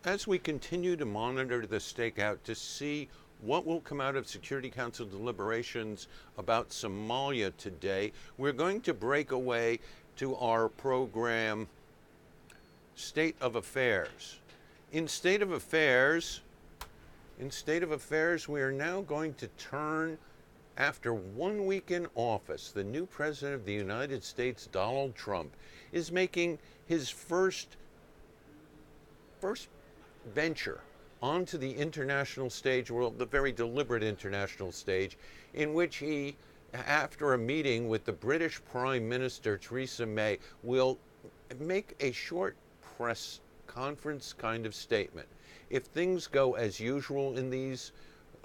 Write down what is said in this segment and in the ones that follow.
As we continue to monitor the stakeout to see what will come out of Security Council deliberations about Somalia today, we're going to break away to our program, State of Affairs. In State of Affairs, we are now going to turn, after 1 week in office, the new President of the United States, Donald Trump, is making his first venture onto the international stage, well, the very deliberate international stage, in which he, after a meeting with the British Prime Minister, Theresa May, will make a short press conference kind of statement. If things go as usual in these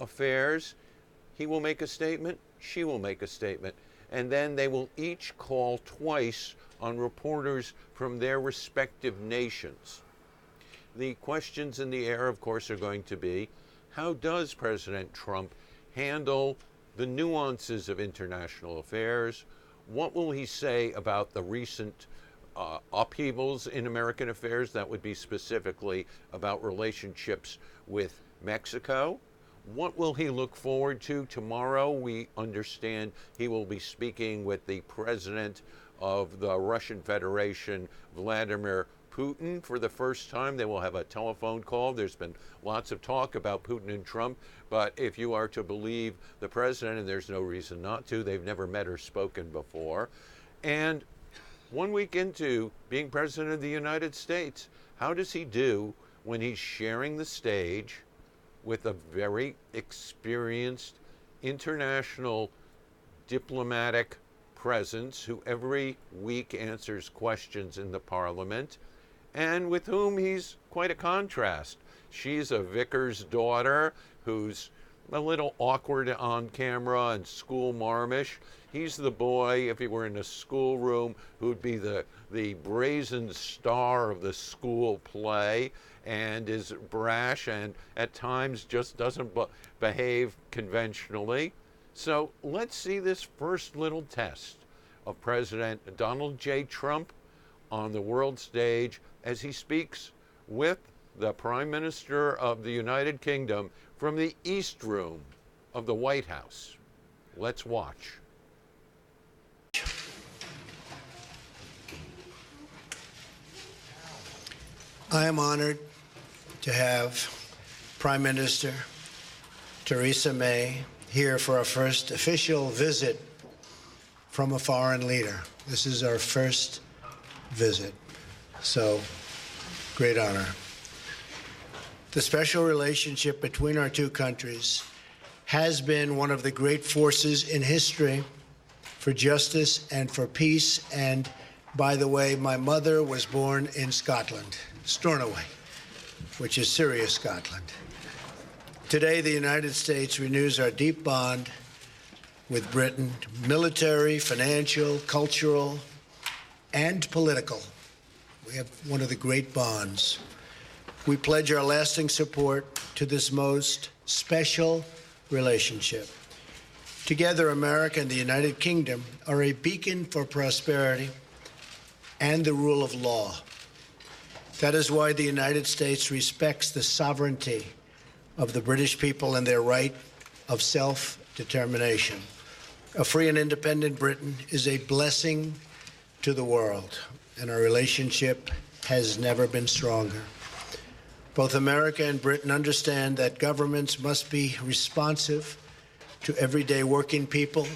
affairs, he will make a statement, she will make a statement, and then they will each call twice on reporters from their respective nations. The questions in the air, of course, are going to be, how does President Trump handle the nuances of international affairs? What will he say about the recent upheavals in American affairs? That would be specifically about relationships with Mexico. What will he look forward to tomorrow? We understand he will be speaking with the president of the Russian Federation, Vladimir Putin, for the first time. They will have a telephone call. There's been lots of talk about Putin and Trump, but if you are to believe the president, and there's no reason not to, they've never met or spoken before. And 1 week into being President of the United States, how does he do when he's sharing the stage with a very experienced international diplomatic presence who every week answers questions in the Parliament, and with whom he's quite a contrast? She's a vicar's daughter who's a little awkward on camera and school marmish. He's the boy, if he were in a schoolroom, who'd be the brazen star of the school play, and is brash and at times just doesn't behave conventionally. So let's see this first little test of President Donald J. Trump on the world stage as he speaks with the Prime Minister of the United Kingdom from the East Room of the White House. Let's watch. I am honored to have Prime Minister Theresa May here for our first official visit from a foreign leader. This is our first visit, so great honor. The special relationship between our two countries has been one of the great forces in history for justice and for peace. And by the way, my mother was born in Scotland, Stornoway, which is serious Scotland. Today, the United States renews our deep bond with Britain, military, financial, cultural, and political. We have one of the great bonds. We pledge our lasting support to this most special relationship. Together, America and the United Kingdom are a beacon for prosperity and the rule of law. That is why the United States respects the sovereignty of the British people and their right of self-determination. A free and independent Britain is a blessing to the world, and our relationship has never been stronger. Both America and Britain understand that governments must be responsive to everyday working people,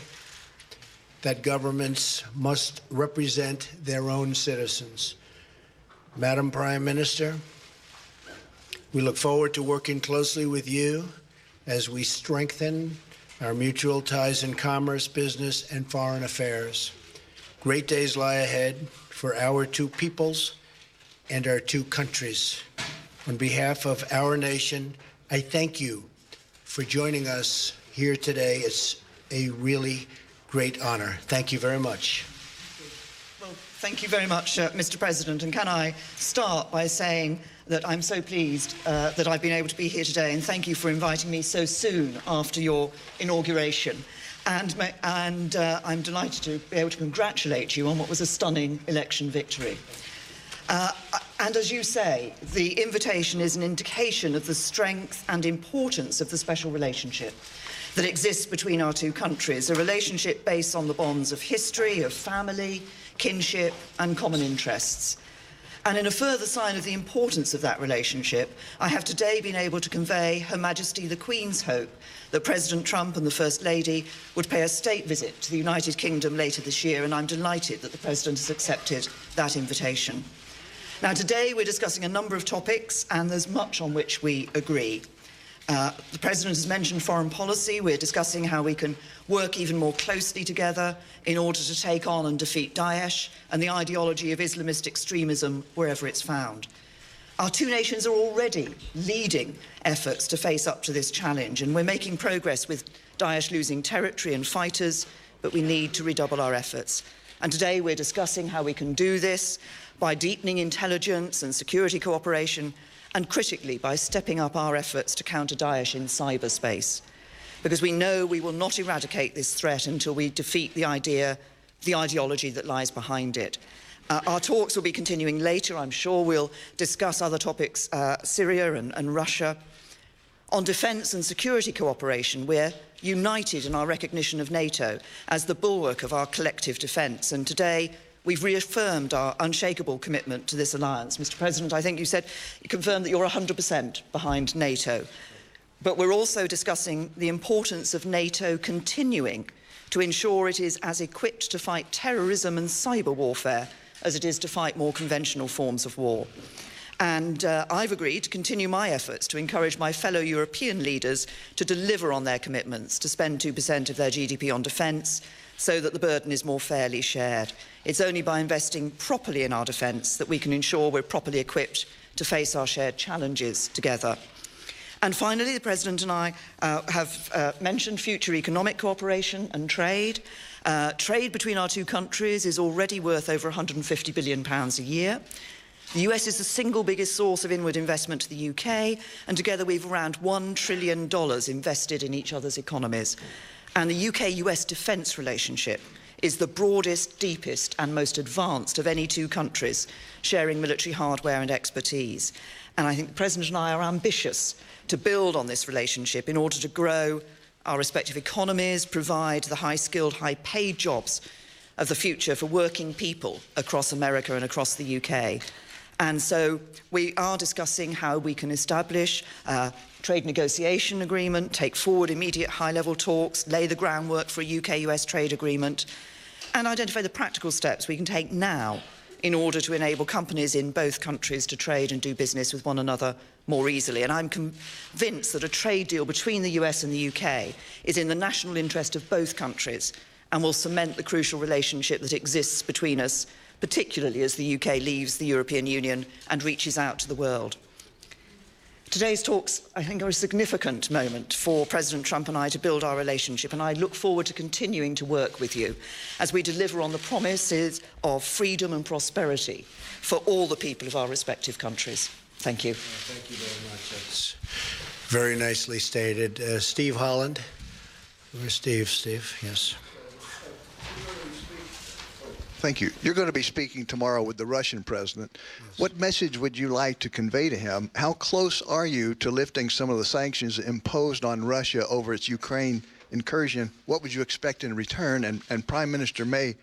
that governments must represent their own citizens. Madam Prime Minister, we look forward to working closely with you as we strengthen our mutual ties in commerce, business, and foreign affairs. Great days lie ahead for our two peoples and our two countries. On behalf of our nation, I thank you for joining us here today. It's a really great honor. Thank you very much. Well, thank you very much, Mr. President. And can I start by saying that I'm so pleased that I've been able to be here today, and thank you for inviting me so soon after your inauguration. And I'm delighted to be able to congratulate you on what was a stunning election victory. And as you say, the invitation is an indication of the strength and importance of the special relationship that exists between our two countries, a relationship based on the bonds of history, of family, kinship, and common interests. And in a further sign of the importance of that relationship, I have today been able to convey Her Majesty the Queen's hope that President Trump and the First Lady would pay a state visit to the United Kingdom later this year, and I'm delighted that the President has accepted that invitation. Now, today we're discussing a number of topics, and there's much on which we agree. The President has mentioned foreign policy. We're discussing how we can work even more closely together in order to take on and defeat Daesh and the ideology of Islamist extremism wherever it's found. Our two nations are already leading efforts to face up to this challenge, and we're making progress with Daesh losing territory and fighters, but we need to redouble our efforts. And today we're discussing how we can do this by deepening intelligence and security cooperation, and critically by stepping up our efforts to counter Daesh in cyberspace. Because we know we will not eradicate this threat until we defeat the ideology that lies behind it. Our talks will be continuing later. I'm sure we'll discuss other topics, Syria and Russia. On defence and security cooperation, we're united in our recognition of NATO as the bulwark of our collective defence. And today, we've reaffirmed our unshakable commitment to this alliance. Mr. President, I think you confirmed that you're 100% behind NATO. But we're also discussing the importance of NATO continuing to ensure it is as equipped to fight terrorism and cyber warfare as it is to fight more conventional forms of war. And I've agreed to continue my efforts to encourage my fellow European leaders to deliver on their commitments to spend 2% of their GDP on defence, so that the burden is more fairly shared. It's only by investing properly in our defence that we can ensure we're properly equipped to face our shared challenges together. And finally, the President and I have mentioned future economic cooperation and trade. Trade between our two countries is already worth over £150 billion a year. The US is the single biggest source of inward investment to the UK, and together we've around $1 trillion invested in each other's economies. And the UK-US defence relationship is the broadest, deepest and most advanced of any two countries sharing military hardware and expertise. And I think the President and I are ambitious to build on this relationship in order to grow our respective economies, provide the high-skilled, high-paid jobs of the future for working people across America and across the UK. And so we are discussing how we can establish a trade negotiation agreement, take forward immediate high-level talks, lay the groundwork for a UK-US trade agreement, and identify the practical steps we can take now in order to enable companies in both countries to trade and do business with one another more easily. And I'm convinced that a trade deal between the US and the UK is in the national interest of both countries and will cement the crucial relationship that exists between us, particularly as the UK leaves the European Union and reaches out to the world. Today's talks, I think, are a significant moment for President Trump and I to build our relationship, and I look forward to continuing to work with you as we deliver on the promises of freedom and prosperity for all the people of our respective countries. Thank you. Thank you very much. That's very nicely stated. Steve Holland. Where's Steve? Steve, yes. Thank you. You're going to be speaking tomorrow with the Russian president. Yes. What message would you like to convey to him? How close are you to lifting some of the sanctions imposed on Russia over its Ukraine incursion? What would you expect in return? And Prime Minister May,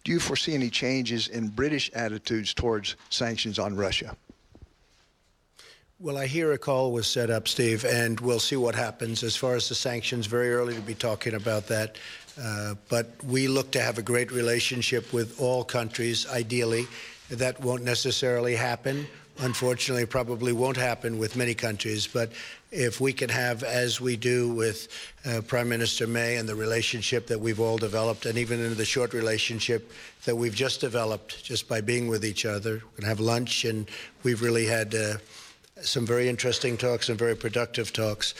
do you foresee any changes in British attitudes towards sanctions on Russia? Well, I hear a call was set up, Steve, and we'll see what happens. As far as the sanctions, very early to be talking about that. But we look to have a great relationship with all countries, ideally. That won't necessarily happen. Unfortunately, probably won't happen with many countries. But if we can have, as we do with Prime Minister May and the relationship that we've all developed, and even in the short relationship that we've just developed just by being with each other, we're going to have lunch, and we've really had some very interesting talks and very productive talks.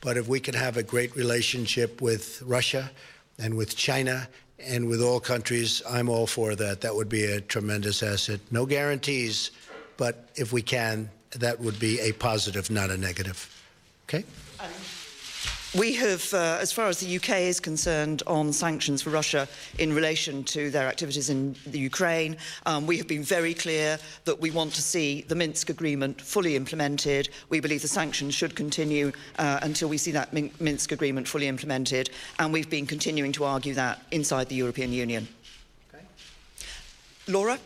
But if we can have a great relationship with Russia and with China and with all countries, I'm all for that. That would be a tremendous asset. No guarantees, but if we can, that would be a positive, not a negative. Okay? We have, as far as the UK is concerned, on sanctions for Russia in relation to their activities in the Ukraine, we have been very clear that we want to see the Minsk agreement fully implemented. We believe the sanctions should continue until we see that Minsk agreement fully implemented, and we've been continuing to argue that inside the European Union. Okay. Laura?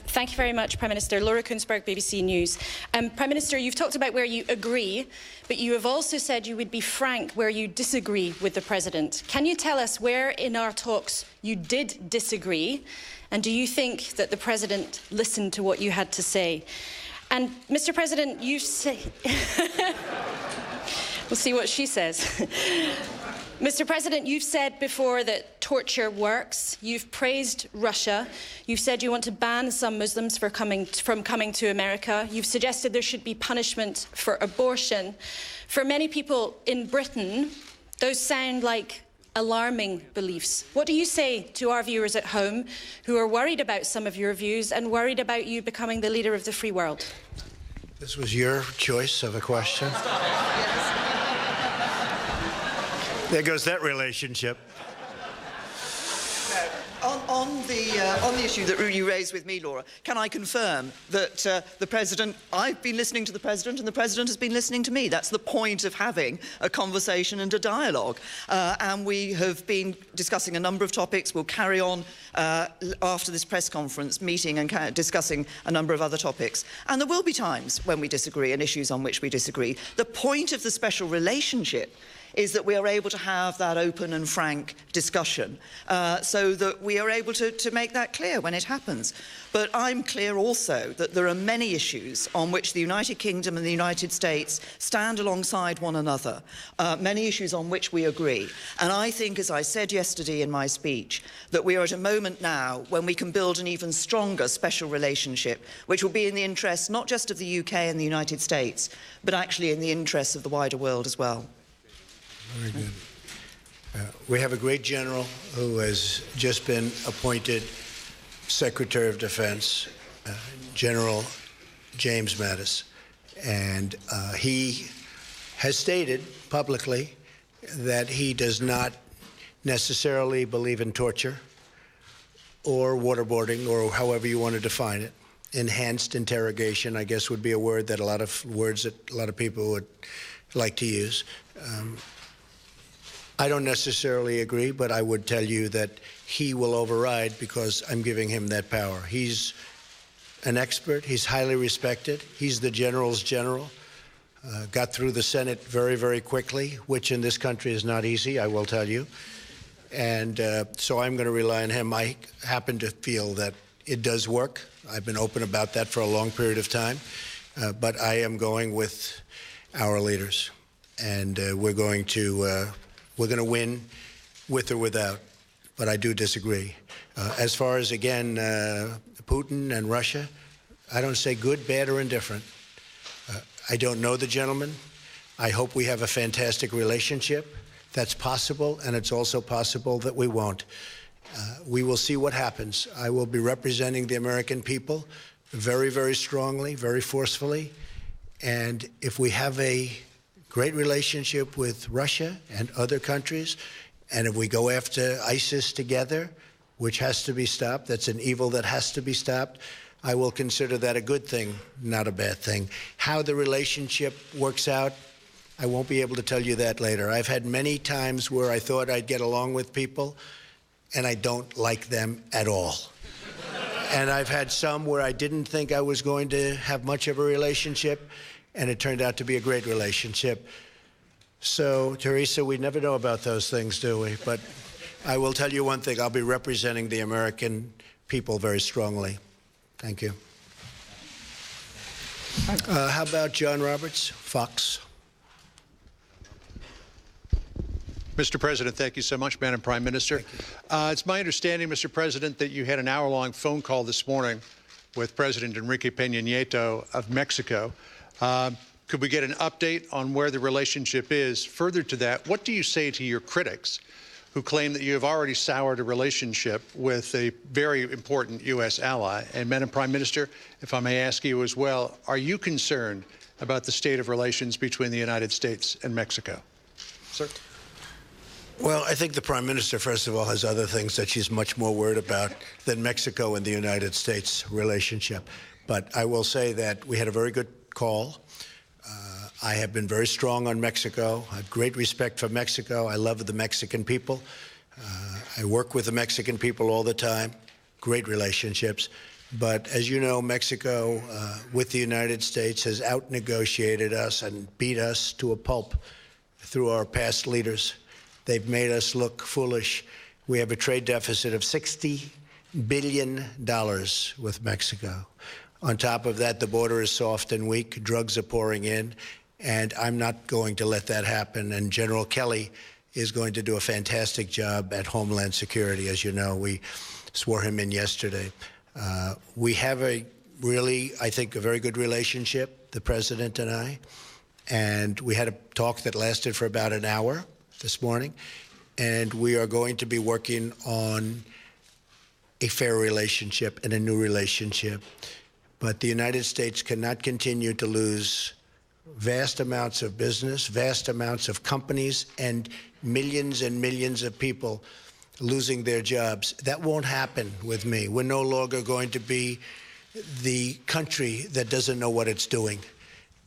Thank you very much, Prime Minister. Laura Kunsberg, BBC News. Prime Minister, you've talked about where you agree, but you have also said you would be frank where you disagree with the President. Can you tell us where in our talks you did disagree? And do you think that the President listened to what you had to say? And, Mr. President, you say... We'll see what she says. Mr. President, you've said before that torture works. You've praised Russia. You've said you want to ban some Muslims from coming to America. You've suggested there should be punishment for abortion. For many people in Britain, those sound like alarming beliefs. What do you say to our viewers at home who are worried about some of your views and worried about you becoming the leader of the free world? This was your choice of a question. There goes that relationship. On the issue that you raised with me, Laura, can I confirm that the President, I've been listening to the President and the President has been listening to me. That's the point of having a conversation and a dialogue. And we have been discussing a number of topics. We'll carry on after this press conference meeting and discussing a number of other topics. And there will be times when we disagree and issues on which we disagree. The point of the special relationship is that we are able to have that open and frank discussion so that we are able to make that clear when it happens. But I'm clear also that there are many issues on which the United Kingdom and the United States stand alongside one another, many issues on which we agree. And I think, as I said yesterday in my speech, that we are at a moment now when we can build an even stronger special relationship, which will be in the interests not just of the UK and the United States, but actually in the interests of the wider world as well. Very good. We have a great general who has just been appointed Secretary of Defense, General James Mattis, and he has stated publicly that he does not necessarily believe in torture or waterboarding, or however you want to define it. Enhanced interrogation, I guess, would be a word that a lot of people would like to use. I don't necessarily agree, but I would tell you that he will override because I'm giving him that power. He's an expert. He's highly respected. He's the general's general. Got through the Senate very, very quickly, which in this country is not easy, I will tell you. And so I'm going to rely on him. I happen to feel that it does work. I've been open about that for a long period of time. But I am going with our leaders. And we're going to win with or without, but I do disagree. As far as, again, Putin and Russia, I don't say good, bad, or indifferent. I don't know the gentleman. I hope we have a fantastic relationship. That's possible, and it's also possible that we won't. We will see what happens. I will be representing the American people very, very strongly, very forcefully, and if we have a great relationship with Russia and other countries, and if we go after ISIS together, which has to be stopped, that's an evil that has to be stopped, I will consider that a good thing, not a bad thing. How the relationship works out, I won't be able to tell you that later. I've had many times where I thought I'd get along with people, and I don't like them at all. And I've had some where I didn't think I was going to have much of a relationship, and it turned out to be a great relationship. So, Teresa, we never know about those things, do we? But I will tell you one thing. I'll be representing the American people very strongly. Thank you. How about John Roberts, Fox? Mr. President, thank you so much, Madam Prime Minister. It's my understanding, Mr. President, that you had an hour-long phone call this morning with President Enrique Peña Nieto of Mexico. Could we get an update on where the relationship is? Further to that, what do you say to your critics who claim that you have already soured a relationship with a very important U.S. ally? And Madam Prime Minister, if I may ask you as well, are you concerned about the state of relations between the United States and Mexico. Sir? Well, I think the Prime Minister, first of all, has other things that she's much more worried about than Mexico and the United States relationship. But I will say that we had a very good call. I have been very strong on Mexico. I have great respect for Mexico. I love the Mexican people. I work with the Mexican people all the time. Great relationships. But as you know, Mexico, with the United States, has out-negotiated us and beat us to a pulp through our past leaders. They've made us look foolish. We have a trade deficit of $60 billion with Mexico. On top of that, the border is soft and weak. Drugs are pouring in. And I'm not going to let that happen. And General Kelly is going to do a fantastic job at Homeland Security. As you know, we swore him in yesterday. We have a really, I think, a very good relationship, the President and I. And we had a talk that lasted for about an hour this morning. And we are going to be working on a fair relationship and a new relationship. But the United States cannot continue to lose vast amounts of business, vast amounts of companies, and millions of people losing their jobs. That won't happen with me. We're no longer going to be the country that doesn't know what it's doing.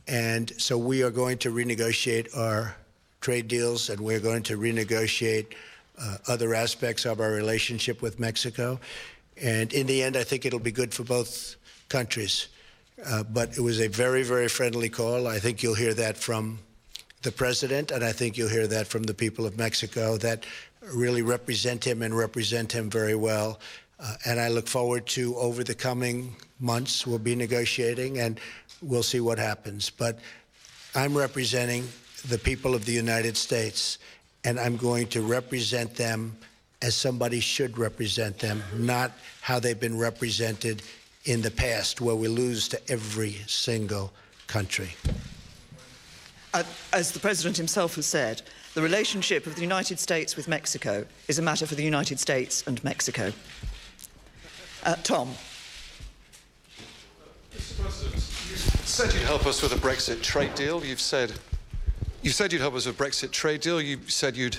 And so we are going to renegotiate our trade deals, and we're going to renegotiate other aspects of our relationship with Mexico. And in the end, I think it'll be good for both countries. But it was a very, very friendly call. I think you'll hear that from the President, and I think you'll hear that from the people of Mexico that really represent him and represent him very well. And I look forward to, over the coming months, we'll be negotiating, and we'll see what happens. But I'm representing the people of the United States, and I'm going to represent them as somebody should represent them, not how they've been represented in the past, where we lose to every single country. As the President himself has said, the relationship of the United States with Mexico is a matter for the United States and Mexico. Tom. Mr. President, you said you'd help us with a Brexit trade deal. You said you'd help us with a Brexit trade deal. You said you'd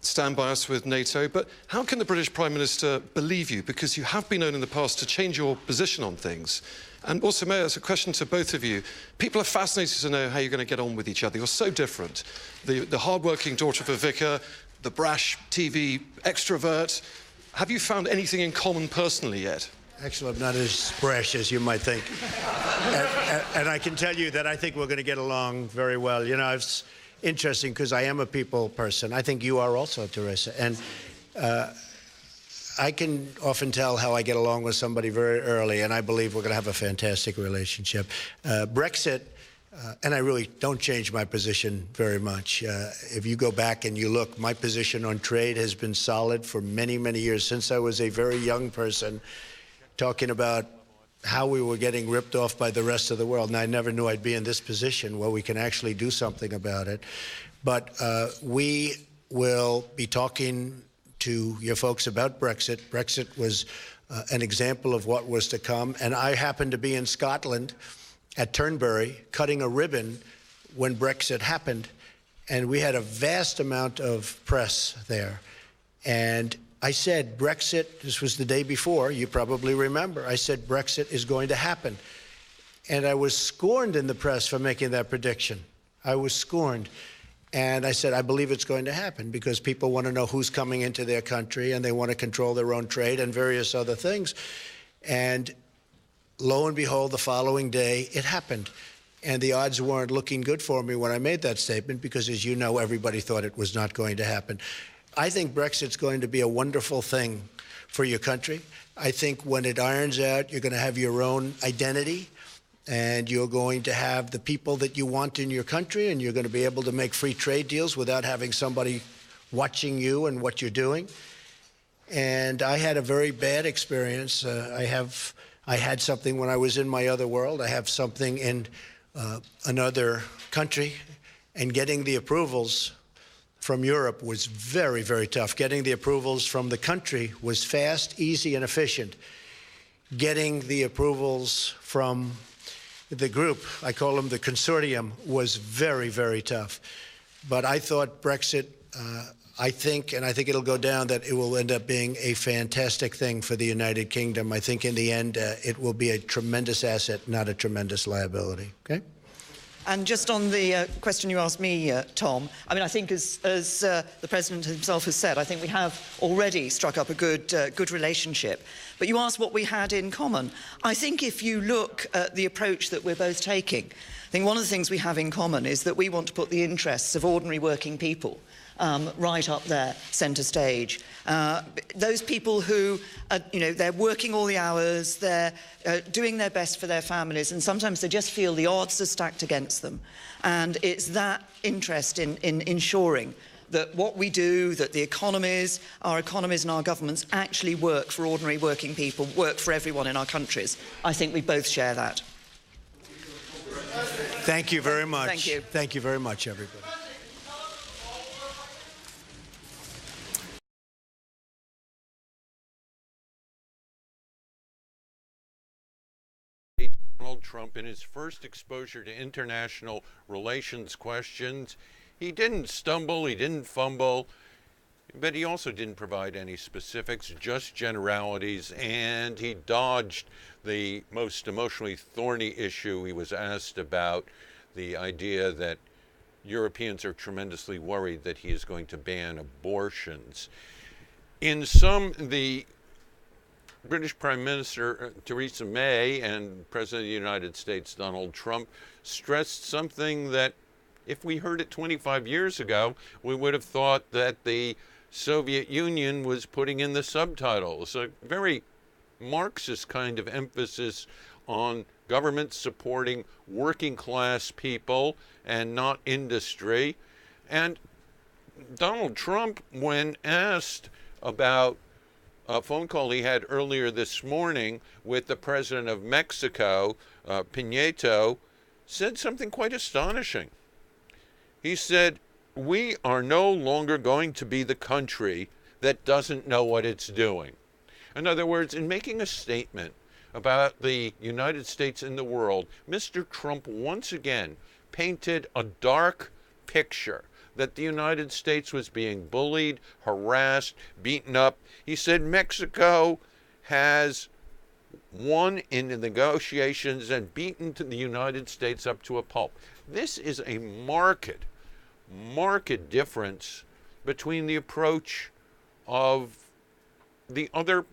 stand by us with NATO, but how can the British Prime Minister believe you? Because you have been known in the past to change your position on things. And also, Mayor, as a question to both of you, people are fascinated to know how you're going to get on with each other. You're so different. The hard-working daughter of a vicar, the brash TV extrovert. Have you found anything in common personally yet? Actually, I'm not as brash as you might think. and I can tell you that I think we're going to get along very well. You know, it's interesting because I am a people person. I think you are also, Teresa. And I can often tell how I get along with somebody very early, and I believe we're going to have a fantastic relationship. Brexit, and I really don't change my position very much. If you go back and you look, my position on trade has been solid for many, many years, since I was a very young person, talking about how we were getting ripped off by the rest of the world. And I never knew I'd be in this position where we can actually do something about it. But we will be talking to your folks about Brexit. Brexit was an example of what was to come. And I happened to be in Scotland at Turnberry cutting a ribbon when Brexit happened. And we had a vast amount of press there. And I said, Brexit, this was the day before, you probably remember, I said, Brexit is going to happen. And I was scorned in the press for making that prediction. I was scorned. And I said, I believe it's going to happen because people want to know who's coming into their country and they want to control their own trade and various other things. And lo and behold, the following day, it happened. And the odds weren't looking good for me when I made that statement because, as you know, everybody thought it was not going to happen. I think Brexit's going to be a wonderful thing for your country. I think when it irons out, you're going to have your own identity, and you're going to have the people that you want in your country, and you're going to be able to make free trade deals without having somebody watching you and what you're doing. And I had a very bad experience. I had something when I was in my other world. I have something in another country, and getting the approvals from Europe was very, very tough. Getting the approvals from the country was fast, easy, and efficient. Getting the approvals from the group, I call them the consortium, was very, very tough. But I thought Brexit, I think it'll go down, that it will end up being a fantastic thing for the United Kingdom. I think in the end, it will be a tremendous asset, not a tremendous liability. Okay? And just on the question you asked me, Tom, I mean, I think as the President himself has said, I think we have already struck up a good relationship. But you asked what we had in common. I think if you look at the approach that we're both taking, I think one of the things we have in common is that we want to put the interests of ordinary working people right up there, centre stage. Those people who, they're working all the hours, they're doing their best for their families, and sometimes they just feel the odds are stacked against them. And it's that interest in ensuring that what we do, that the economies, our economies and our governments actually work for ordinary working people, work for everyone in our countries. I think we both share that. Thank you very much. Thank you. Thank you very much, everybody. Donald Trump, in his first exposure to international relations questions, he didn't stumble, he didn't fumble, but he also didn't provide any specifics, just generalities, and he dodged the most emotionally thorny issue he was asked about, the idea that Europeans are tremendously worried that he is going to ban abortions. In sum, the British Prime Minister Theresa May and President of the United States Donald Trump stressed something that, if we heard it 25 years ago, we would have thought that the Soviet Union was putting in the subtitles. A very Marxist kind of emphasis on government supporting working class people and not industry. And Donald Trump, when asked about a phone call he had earlier this morning with the president of Mexico, Piñeto, said something quite astonishing. He said, "We are no longer going to be the country that doesn't know what it's doing." In other words, in making a statement about the United States in the world, Mr. Trump once again painted a dark picture that the United States was being bullied, harassed, beaten up. He said Mexico has won in the negotiations and beaten the United States up to a pulp. This is a marked difference between the approach of the other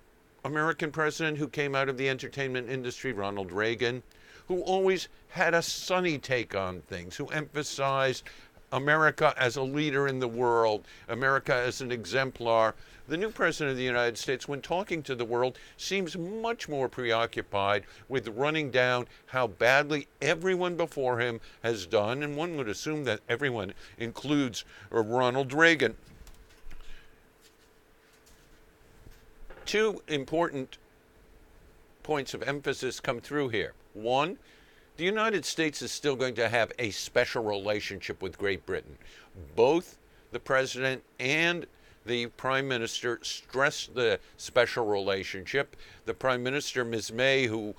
American president who came out of the entertainment industry, Ronald Reagan, who always had a sunny take on things, who emphasized America as a leader in the world, America as an exemplar. The new president of the United States, when talking to the world, seems much more preoccupied with running down how badly everyone before him has done, and one would assume that everyone includes Ronald Reagan. Two important points of emphasis come through here. One, the United States is still going to have a special relationship with Great Britain. Both the president and the prime minister stressed the special relationship. The prime minister, Ms. May, who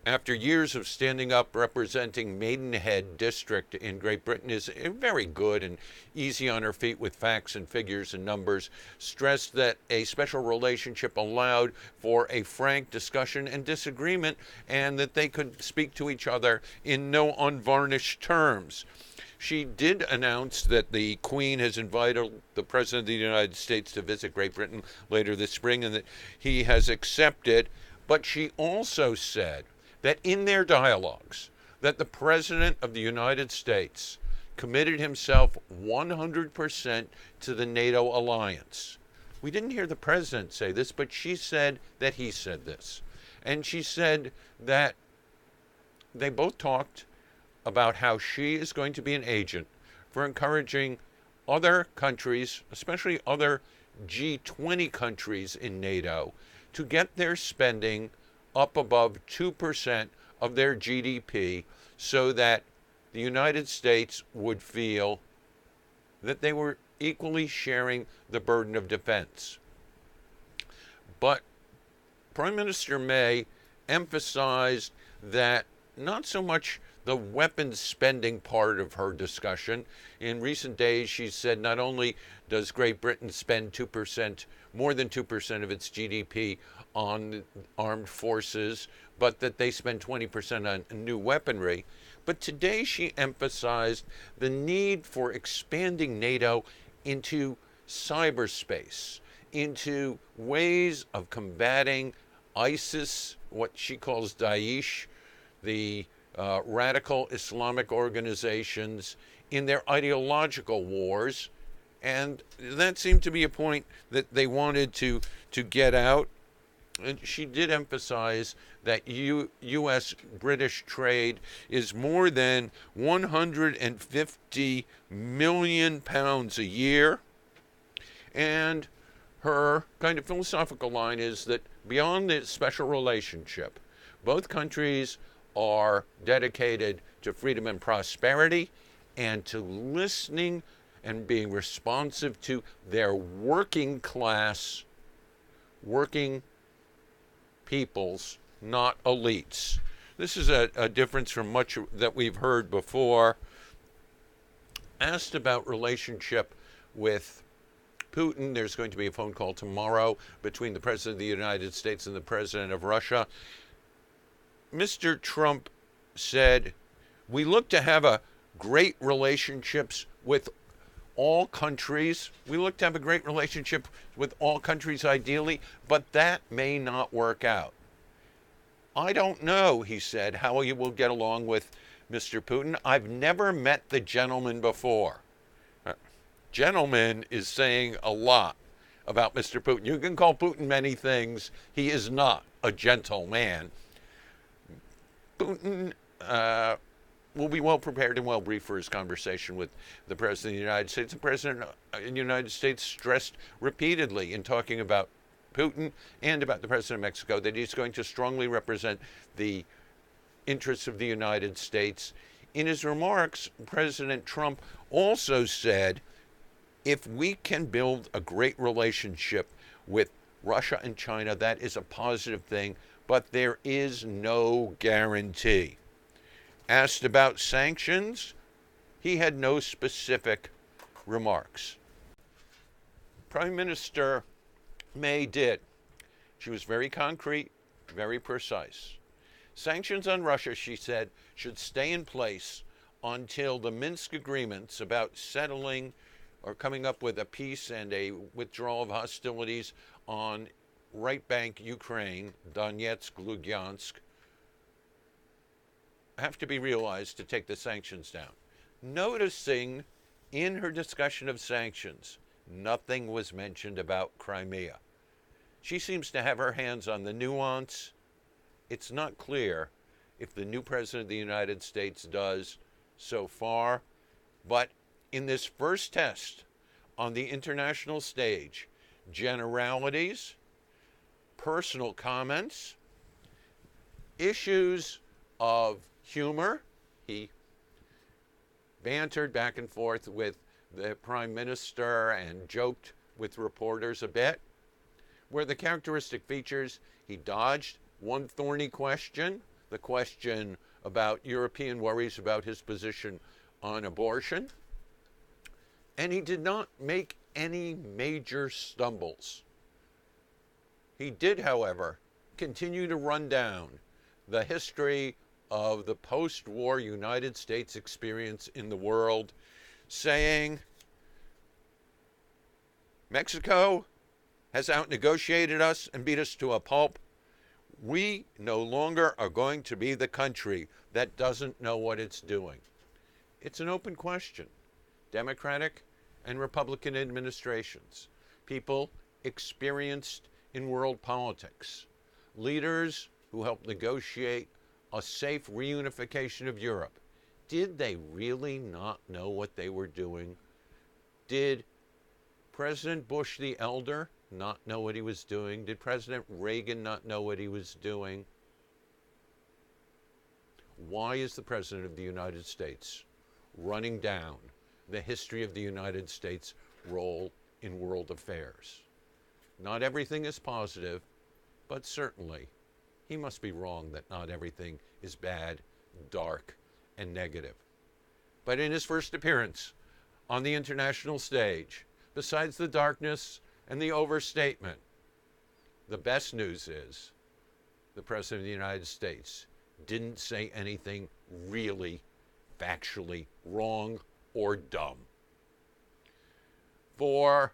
after years of standing up representing Maidenhead district in Great Britain, is very good and easy on her feet with facts and figures and numbers, stressed that a special relationship allowed for a frank discussion and disagreement, and that they could speak to each other in no unvarnished terms. She did announce that the Queen has invited the President of the United States to visit Great Britain later this spring, and that he has accepted. But she also said that in their dialogues, that the President of the United States committed himself 100% to the NATO alliance. We didn't hear the President say this, but she said that he said this. And she said that they both talked about how she is going to be an agent for encouraging other countries, especially other G20 countries in NATO, to get their spending up above 2% of their GDP, so that the United States would feel that they were equally sharing the burden of defense. But Prime Minister May emphasized that not so much the weapons spending part of her discussion. In recent days, she said not only does Great Britain spend 2%, more than 2% of its GDP on armed forces, but that they spend 20% on new weaponry. But today she emphasized the need for expanding NATO into cyberspace, into ways of combating ISIS, what she calls Daesh, the radical Islamic organizations, in their ideological wars. And that seemed to be a point that they wanted to get out. And she did emphasize that U.S.-British trade is more than 150 million pounds a year. And her kind of philosophical line is that beyond this special relationship, both countries are dedicated to freedom and prosperity and to listening and being responsive to their working class, working peoples, not elites. This is a difference from much that we've heard before. Asked about relationship with Putin, there's going to be a phone call tomorrow between the President of the United States and the President of Russia. Mr. Trump said, we look to have a great relationships with all countries. We look to have a great relationship with all countries ideally, but that may not work out. I don't know, he said, how you will get along with Mr. Putin. I've never met the gentleman before. Gentleman is saying a lot about Mr. Putin. You can call Putin many things. He is not a gentleman. Putin will be well prepared and well briefed for his conversation with the President of the United States. The President of the United States stressed repeatedly in talking about Putin and about the President of Mexico that he's going to strongly represent the interests of the United States. In his remarks, President Trump also said, if we can build a great relationship with Russia and China, that is a positive thing, but there is no guarantee. Asked about sanctions, he had no specific remarks. Prime Minister May did. She was very concrete, very precise. Sanctions on Russia, she said, should stay in place until the Minsk agreements about settling or coming up with a peace and a withdrawal of hostilities on right bank Ukraine, Donetsk, Lugansk, have to be realized to take the sanctions down. Noticing in her discussion of sanctions, nothing was mentioned about Crimea. She seems to have her hands on the nuance. It's not clear if the new President of the United States does so far, but in this first test on the international stage, generalities, personal comments, issues of humor. He bantered back and forth with the Prime Minister and joked with reporters a bit. Were the characteristic features, he dodged one thorny question, the question about European worries about his position on abortion. And he did not make any major stumbles. He did, however, continue to run down the history of the post-war United States experience in the world, saying, Mexico has outnegotiated us and beat us to a pulp. We no longer are going to be the country that doesn't know what it's doing. It's an open question. Democratic and Republican administrations, people experienced in world politics, leaders who helped negotiate a safe reunification of Europe. Did they really not know what they were doing? Did President Bush the elder not know what he was doing? Did President Reagan not know what he was doing? Why is the President of the United States running down the history of the United States' role in world affairs? Not everything is positive, but certainly he must be wrong that not everything is bad dark, and negative. But in his first appearance on the international stage, besides the darkness and the overstatement, the best news is the President of the United States didn't say anything really factually wrong or dumb. For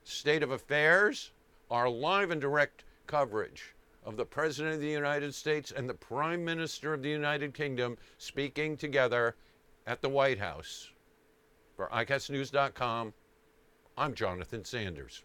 State of Affairs, our live and direct coverage of the President of the United States and the Prime Minister of the United Kingdom speaking together at the White House. For ICASTnews.com, I'm Jonathan Sanders.